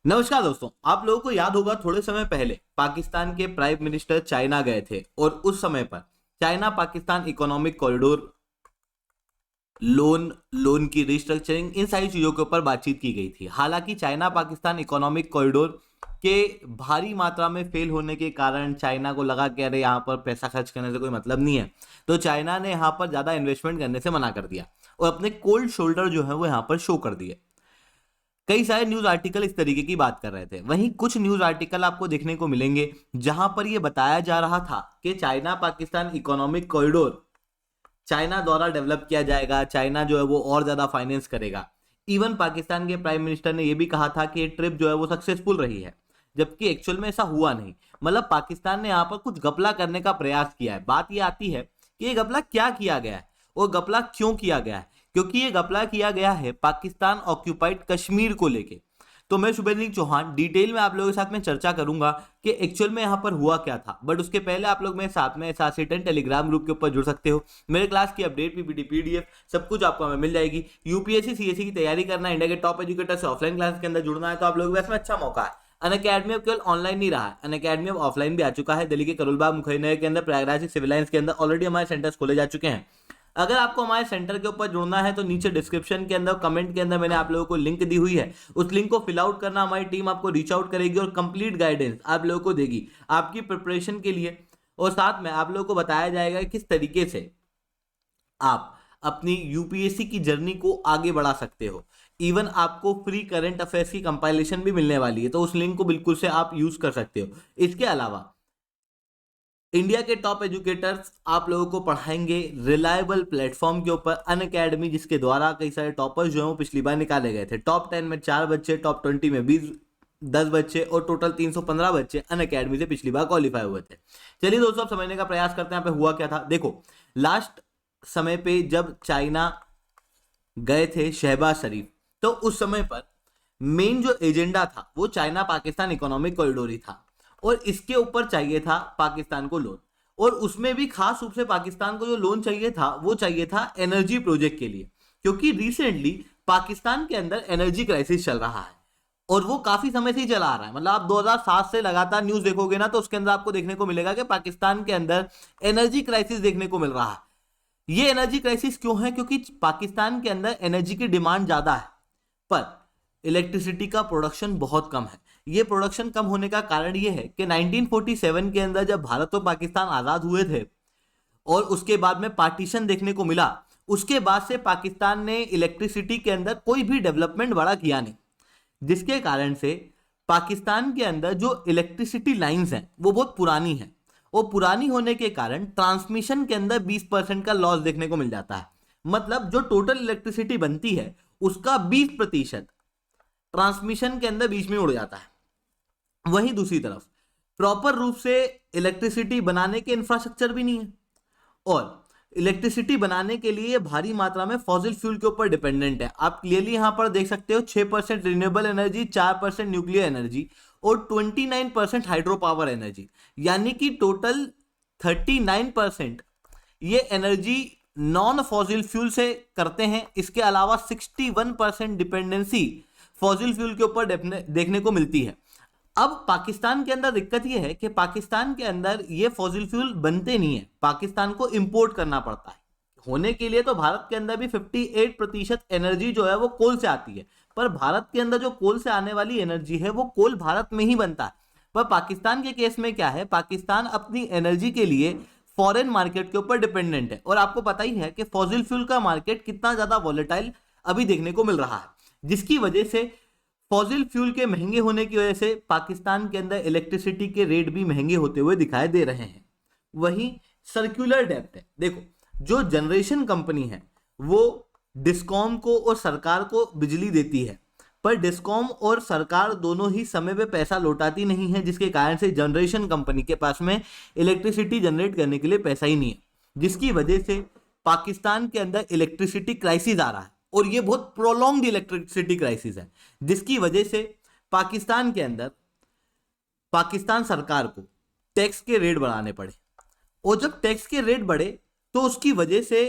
नमस्कार दोस्तों, आप लोगों को याद होगा थोड़े समय पहले पाकिस्तान के प्राइम मिनिस्टर चाइना गए थे और उस समय पर China Pakistan economic corridor, loan की रिस्ट्रक्चरिंग, इन सारी चीजों के ऊपर बातचीत की गई थी। हालांकि चाइना पाकिस्तान इकोनॉमिक कॉरिडोर के भारी मात्रा में फेल होने के कारण चाइना को लगा कि अरे यहाँ पर पैसा खर्च करने से कोई मतलब नहीं है, तो चाइना ने यहाँ पर ज्यादा इन्वेस्टमेंट करने से मना कर दिया और अपने कोल्ड शोल्डर जो है वो यहाँ पर शो कर दिए। कई सारे न्यूज आर्टिकल इस तरीके की बात कर रहे थे। वहीं कुछ न्यूज आर्टिकल आपको देखने को मिलेंगे जहां पर यह बताया जा रहा था कि China Pakistan economic corridor China द्वारा डेवलप किया जाएगा, चाइना जो है वो और ज्यादा फाइनेंस करेगा। इवन पाकिस्तान के प्राइम मिनिस्टर ने यह भी कहा था कि ये ट्रिप जो है वो सक्सेसफुल रही है, जबकि एक्चुअल में ऐसा हुआ नहीं। मतलब पाकिस्तान ने यहाँ पर कुछ घपला करने का प्रयास किया है। बात यह आती है कि ये घपला क्या किया गया है और घपला क्यों किया गया है, क्योंकि ये घपला किया गया है पाकिस्तान ऑक्यूपाइड कश्मीर को लेके। तो मैं शुभेंद्र सिंह चौहान डिटेल में आप लोगों के साथ में चर्चा करूंगा कि एक्चुअल में यहाँ पर हुआ क्या था। बट उसके पहले आप लोग मेरे साथ में SRC10 टेलीग्राम ग्रुप के ऊपर जुड़ सकते हो। मेरे क्लास की अपडेट, PPT, PDF सब कुछ आपको हमें मिल जाएगी। UPSC CSE की तैयारी करना, इंडिया के टॉप एजुकेटर से ऑफलाइन क्लास के अंदर जुड़ना है तो आप लोगों के पास में अच्छा मौका है। अनअकैडमी अब केवल ऑनलाइन नहीं रहा है, अनअकैडमी अब ऑफलाइन भी आ चुका है। दिल्ली के करोलबाग, मुखर्जी के अंदर, प्रयागराज सिविल लाइंस के अंदर ऑलरेडी हमारे सेंटर्स खोले जा चुके हैं। अगर आपको हमारे सेंटर के ऊपर जुड़ना है तो नीचे डिस्क्रिप्शन के अंदर कमेंट के अंदर मैंने आप लोगों को लिंक दी हुई है। उस लिंक को फिल आउट करना, हमारी टीम आपको रीच आउट करेगी और कंप्लीट गाइडेंस आप लोगों को देगी आपकी प्रिपरेशन के लिए। और साथ में आप लोगों को बताया जाएगा किस तरीके से आप अपनी UPSC की जर्नी को आगे बढ़ा सकते हो। इवन आपको फ्री करंट अफेयर्स की कंपाइलेशन भी मिलने वाली है, तो उस लिंक को बिल्कुल से आप यूज कर सकते हो। इसके अलावा इंडिया के टॉप एजुकेटर्स आप लोगों को पढ़ाएंगे रिलायबल प्लेटफॉर्म के ऊपर, अनअकैडमी, जिसके द्वारा कई सारे टॉपर्स जो हैं वो पिछली बार निकाले गए थे। टॉप 10 में 4 बच्चे, टॉप 20 में 10 बच्चे और टोटल 315 बच्चे अनअकैडमी से पिछली बार क्वालिफाई हुए थे। चलिए दोस्तों, अब समझने का प्रयास करते हैं यहाँ पे हुआ क्या था। देखो, लास्ट समय पे जब चाइना गए थे शहबाज शरीफ, तो उस समय पर मेन जो एजेंडा था वो चाइना पाकिस्तान इकोनॉमिक कॉरिडोर ही था और इसके ऊपर चाहिए था पाकिस्तान को लोन। और उसमें भी खास रूप से पाकिस्तान को जो लोन चाहिए था वो चाहिए था एनर्जी प्रोजेक्ट के लिए, क्योंकि रिसेंटली पाकिस्तान के अंदर एनर्जी क्राइसिस चल रहा है और वो काफी समय से ही चला आ रहा है। मतलब आप 2007 से लगातार न्यूज देखोगे ना तो उसके अंदर आपको देखने को मिलेगा कि पाकिस्तान के अंदर एनर्जी क्राइसिस देखने को मिल रहा है। ये एनर्जी क्राइसिस क्यों है? क्योंकि पाकिस्तान के अंदर एनर्जी की डिमांड ज्यादा है पर इलेक्ट्रिसिटी का प्रोडक्शन बहुत कम है। ये प्रोडक्शन कम होने का कारण ये है कि 1947 के अंदर जब भारत और पाकिस्तान आजाद हुए थे और उसके बाद में पार्टीशन देखने को मिला, उसके बाद से पाकिस्तान ने इलेक्ट्रिसिटी के अंदर कोई भी डेवलपमेंट बड़ा किया नहीं, जिसके कारण से पाकिस्तान के अंदर जो इलेक्ट्रिसिटी लाइंस हैं वो बहुत पुरानी हैं। वो पुरानी होने के कारण ट्रांसमिशन के अंदर 20% का लॉस देखने को मिल जाता है। मतलब जो टोटल इलेक्ट्रिसिटी बनती है उसका 20% ट्रांसमिशन के अंदर बीच में उड़ जाता है। वहीं दूसरी तरफ प्रॉपर रूप से इलेक्ट्रिसिटी बनाने के इंफ्रास्ट्रक्चर भी नहीं है और इलेक्ट्रिसिटी बनाने के लिए भारी मात्रा में फॉसिल फ्यूल के ऊपर डिपेंडेंट है। आप क्लियरली यहां पर देख सकते हो 6% रिन्यूएबल एनर्जी, 4% न्यूक्लियर एनर्जी और 29% हाइड्रो पावर एनर्जी, यानी कि टोटल 39% ये एनर्जी नॉन फॉसिल फ्यूल से करते हैं। इसके अलावा 61% डिपेंडेंसी फॉसिल फ्यूल के ऊपर देखने को मिलती है। अब पाकिस्तान के अंदर दिक्कत यह है कि पाकिस्तान के अंदर ये फॉसिल फ्यूल बनते नहीं है, पाकिस्तान को इंपोर्ट करना पड़ता है। होने के लिए तो भारत के अंदर भी 58% एनर्जी जो है वो कोल से आती है, पर भारत के अंदर जो कोल से आने वाली एनर्जी है वो कोल भारत में ही बनता है। पर पाकिस्तान के केस में क्या है, पाकिस्तान अपनी एनर्जी के लिए फॉरेन मार्केट के ऊपर डिपेंडेंट है और आपको पता ही है कि फॉसिल फ्यूल का मार्केट कितना ज्यादा वॉलेटाइल अभी देखने को मिल रहा है, जिसकी वजह से फॉसिल फ्यूल के महंगे होने की वजह से पाकिस्तान के अंदर इलेक्ट्रिसिटी के रेट भी महंगे होते हुए दिखाई दे रहे हैं। वहीं सर्कुलर डेब्ट है। देखो, जो जनरेशन कंपनी है वो डिस्कॉम को और सरकार को बिजली देती है, पर डिस्कॉम और सरकार दोनों ही समय पे पैसा लौटाती नहीं है, जिसके कारण से जनरेशन कंपनी के पास में इलेक्ट्रिसिटी जनरेट करने के लिए पैसा ही नहीं है, जिसकी वजह से पाकिस्तान के अंदर इलेक्ट्रिसिटी क्राइसिस आ रहा है और ये बहुत प्रोलॉन्ग्ड इलेक्ट्रिसिटी क्राइसिस है, जिसकी वजह से पाकिस्तान के अंदर पाकिस्तान सरकार को टैक्स के रेट बढ़ाने पड़े और जब टैक्स के रेट बढ़े तो उसकी वजह से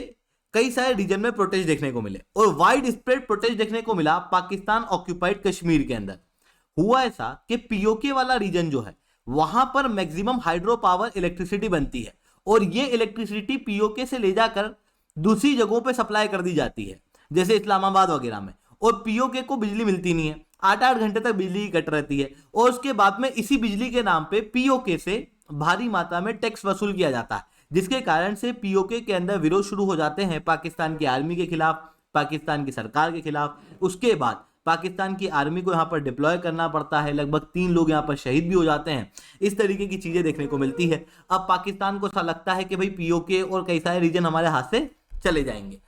कई सारे रीजन में प्रोटेस्ट देखने को मिले और वाइड स्प्रेड प्रोटेस्ट देखने को मिला पाकिस्तान ऑक्यूपाइड कश्मीर के अंदर। हुआ ऐसा कि पीओके वाला रीजन जो है वहां पर मैक्सिमम हाइड्रो पावर इलेक्ट्रिसिटी बनती है और ये इलेक्ट्रिसिटी पीओके से ले जाकर दूसरी जगहों पे सप्लाई कर दी जाती है, जैसे इस्लामाबाद वगैरह में। और पीओके को बिजली मिलती नहीं है, 8-8 घंटे तक बिजली कट रहती है और उसके बाद में इसी बिजली के नाम पे पीओके से भारी मात्रा में टैक्स वसूल किया जाता है, जिसके कारण से पीओके के अंदर विरोध शुरू हो जाते हैं पाकिस्तान की आर्मी के खिलाफ, पाकिस्तान की सरकार के खिलाफ। उसके बाद पाकिस्तान की आर्मी को यहां पर डिप्लॉय करना पड़ता है, लगभग 3 लोग यहां पर शहीद भी हो जाते हैं। इस तरीके की चीजें देखने को मिलती है। अब पाकिस्तान को ऐसा लगता है कि भाई पीओके और कई सारे रीजन हमारे हाथ से चले जाएंगे,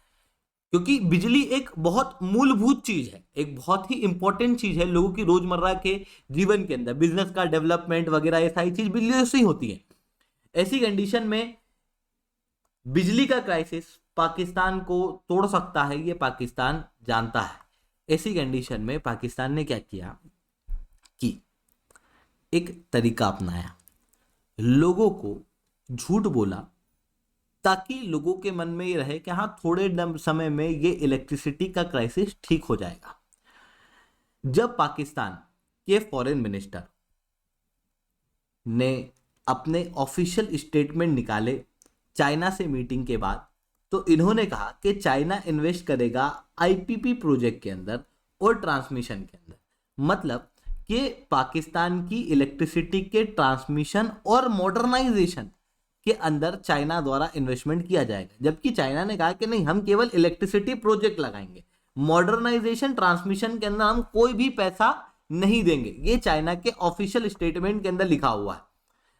क्योंकि बिजली एक बहुत मूलभूत चीज है, एक बहुत ही इंपॉर्टेंट चीज है लोगों की रोजमर्रा के जीवन के अंदर, बिजनेस का डेवलपमेंट वगैरह ये सारी चीज बिजली से ही होती है। ऐसी कंडीशन में बिजली का क्राइसिस पाकिस्तान को तोड़ सकता है, ये पाकिस्तान जानता है। ऐसी कंडीशन में पाकिस्तान ने क्या किया कि एक तरीका अपनाया, लोगों को झूठ बोला ताकि लोगों के मन में ये रहे कि हाँ थोड़े समय में ये इलेक्ट्रिसिटी का क्राइसिस ठीक हो जाएगा। जब पाकिस्तान के फॉरेन मिनिस्टर ने अपने ऑफिशियल स्टेटमेंट निकाले चाइना से मीटिंग के बाद, तो इन्होंने कहा कि चाइना इन्वेस्ट करेगा आईपीपी प्रोजेक्ट के अंदर और ट्रांसमिशन के अंदर, मतलब कि पाकिस्तान की इलेक्ट्रिसिटी के ट्रांसमिशन और मॉडर्नाइजेशन के अंदर चाइना द्वारा इन्वेस्टमेंट किया जाएगा। जबकि चाइना ने कहा कि नहीं, हम केवल इलेक्ट्रिसिटी प्रोजेक्ट लगाएंगे, मॉडर्नाइजेशन ट्रांसमिशन के अंदर हम कोई भी पैसा नहीं देंगे। ये चाइना के ऑफिशियल स्टेटमेंट के अंदर लिखा हुआ है।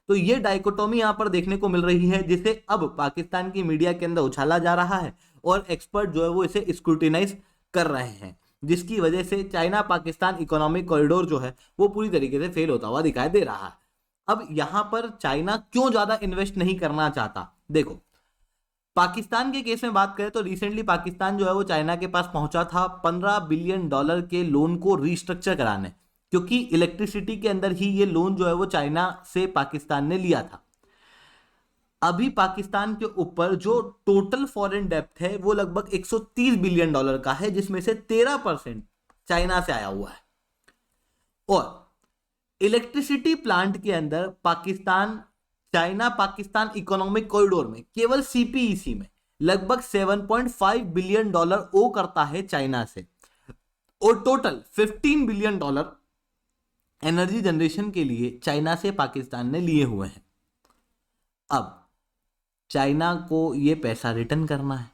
तो ये डाइकोटोमी यहां पर देखने को मिल रही है, जिसे अब पाकिस्तान की मीडिया के अंदर उछाला जा रहा है और एक्सपर्ट जो है वो इसे स्क्रूटिनाइज कर रहे हैं, जिसकी वजह से चाइना पाकिस्तान इकोनॉमिक कॉरिडोर जो है वो पूरी तरीके से फेल होता हुआ दिखाई दे रहा है। अब यहां पर चाइना क्यों ज्यादा इन्वेस्ट नहीं करना चाहता, देखो पाकिस्तान के केस में बात करें तो रिसेंटली पाकिस्तान जो है वो चाइना के पास पहुंचा था $15 बिलियन के लोन को रीस्ट्रक्चर कराने, क्योंकि इलेक्ट्रिसिटी के अंदर ही ये लोन जो है वो चाइना से पाकिस्तान ने लिया था। अभी पाकिस्तान के ऊपर जो टोटल फॉरेन डेप्ट है वो लगभग $130 बिलियन का है, जिसमें से 13% चाइना से आया हुआ है। और इलेक्ट्रिसिटी प्लांट के अंदर Pakistan, China Pakistan economic corridor में केवल सीपीईसी में लगभग $7.5 बिलियन ओ करता है चाइना से, और टोटल $15 बिलियन एनर्जी जनरेशन के लिए चाइना से पाकिस्तान ने लिए हुए हैं। अब चाइना को ये पैसा रिटर्न करना है,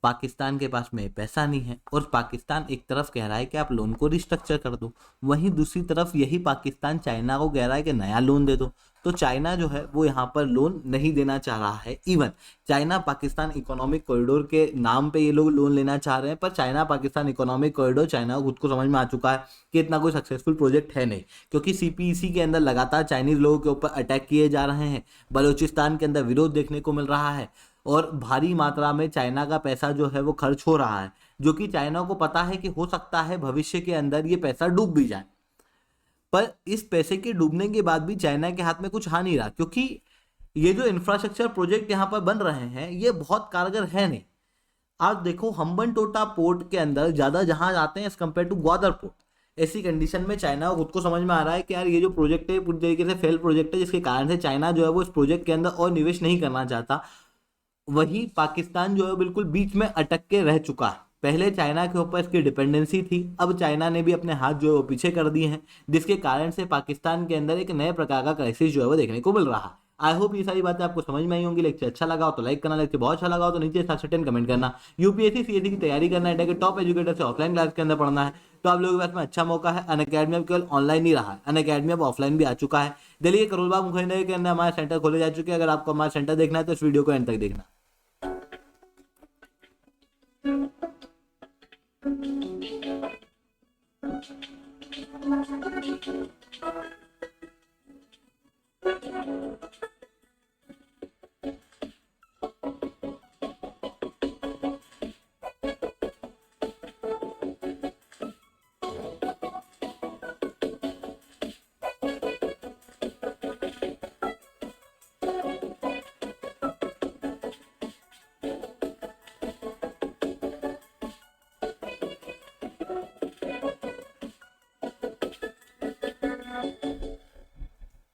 पाकिस्तान के पास में पैसा नहीं है, और पाकिस्तान एक तरफ कह रहा है कि आप लोन को रिस्ट्रक्चर कर दो, वहीं दूसरी तरफ यही पाकिस्तान चाइना को कह रहा है कि नया लोन दे दो। तो चाइना जो है वो यहाँ पर लोन नहीं देना चाह रहा है। Even China Pakistan economic corridor के नाम पे ये लोग लोन लेना चाह रहे हैं, पर China Pakistan economic corridor China को खुद को समझ में आ चुका है कि इतना कोई सक्सेसफुल प्रोजेक्ट है नहीं, क्योंकि सीपीईसी के अंदर लगातार चाइनीज लोगों के ऊपर अटैक किए जा रहे हैं, बलूचिस्तान के अंदर विरोध देखने को मिल रहा है, और भारी मात्रा में चाइना का पैसा जो है वो खर्च हो रहा है, जो कि चाइना को पता है कि हो सकता है भविष्य के अंदर ये पैसा डूब भी जाए। पर इस पैसे के डूबने के बाद भी चाइना के हाथ में कुछ आ नहीं रहा, क्योंकि ये जो इंफ्रास्ट्रक्चर प्रोजेक्ट यहाँ पर बन रहे हैं ये बहुत कारगर है नहीं। आप देखो हम्बनटोटा पोर्ट के अंदर ज्यादा जहाज आते हैं as compare to Gwadar port. ऐसी कंडीशन में चाइना को खुद को समझ में आ रहा है कि यार ये जो प्रोजेक्ट है पूरी तरीके से फेल प्रोजेक्ट है, जिसके कारण से चाइना जो है वो इस प्रोजेक्ट के अंदर और निवेश नहीं करना चाहता। वही पाकिस्तान जो है बिल्कुल बीच में अटक के रह चुका है। पहले चाइना के ऊपर इसकी डिपेंडेंसी थी, अब चाइना ने भी अपने हाथ जो है वो पीछे कर दिए हैं, जिसके कारण से पाकिस्तान के अंदर एक नए प्रकार का क्राइसिस जो है वो देखने को मिल रहा है। आई होप ये सारी बातें आपको समझ में आई होंगी। लेक्चर अच्छा लगा हो तो लाइक करना, लेक्चर बहुत अच्छा लगा हो तो नीचे सर्टेन कमेंट करना। यूपीएससी सीएससी की तैयारी करना है, कि टॉप एजुकेटर से ऑफलाइन क्लास के अंदर पढ़ना है, तो आप लोगों के पास में अच्छा मौका है। अनअकैडमी अब केवल ऑनलाइन ही रहा है, अनअकैडमी अब ऑफलाइन भी आ चुका है। दिल्ली के करोलबाग मुखर्जी के अंदर हमारा सेंटर खोले जा चुके हैं। अगर आपको हमारा सेंटर देखना है तो इस वीडियो को एंड तक देखना। Thank you.